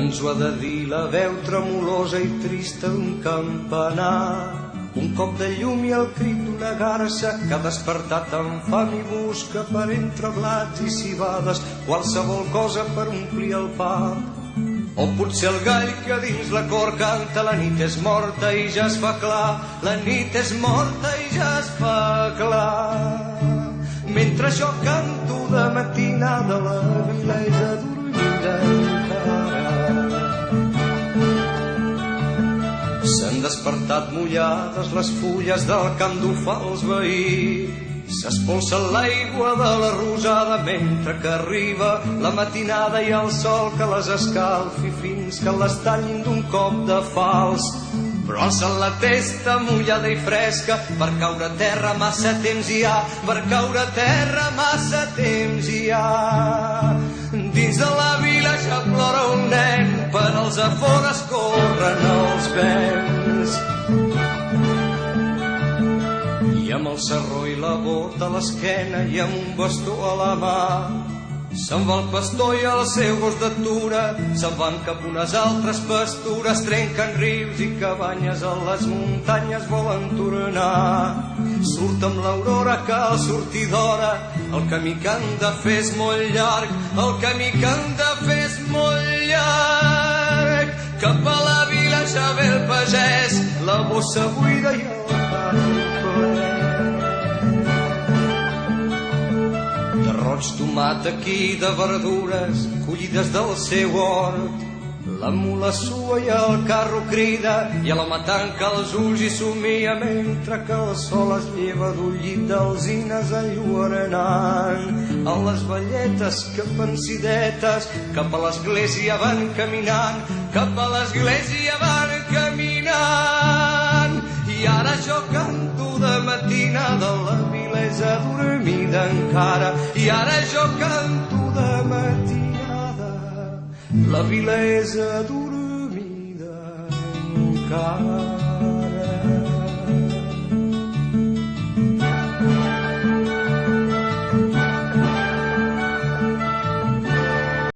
ens ho ha de dir la veu tremolosa i trista d'un campanar. Un cop de llum i el crit d'una garça que ha despertat amb fam i busca per entre blats i cibades qualsevol cosa per omplir el pap. O potser el gall que a dins la cor canta la nit és morta i ja es fa clar, la nit és morta i ja es fa clar. Mentre jo canto de matinada la vila és adormida encara. S'han despertat mullades les fulles del camp d'ofar els veïns. S'espolsa l'aigua de la rosada mentre que arriba la matinada i el sol que les escalfi fins que les tallin d'un cop de fals. Però alçant la testa mullada i fresca per caure a terra massa temps hi ha, per caure a terra massa temps hi ha. Dins de la vila ja plora un nen, per als afores corren els vents. I amb el sarró i la bota a l'esquena i amb un bastó a la mà se'n va el pastor i el seu gos d'atura, se'n van cap unes altres pastures, trenquen rius i cabanyes a les muntanyes volen tornar. Surt amb l'aurora, cal sortir d'hora, el camí que han de fer és molt llarg, el camí que han de fer és molt llarg. Cap a la vila ja ve el pagès, la bossa buida i el pany ple. Roig tomat aquí de verdures collides del seu hort. La mula sua i el carro crida i l'home tanca els ulls i somia mentre que el sol es lleva d'un llit d'alzines enlluernant. A les velletes que pensidetes cap a l'església van caminant, cap a l'església van caminant. I ara jo canto de matinada, la vila és adormida encara. I ara jo canto de matinada, la vila és adormida encara.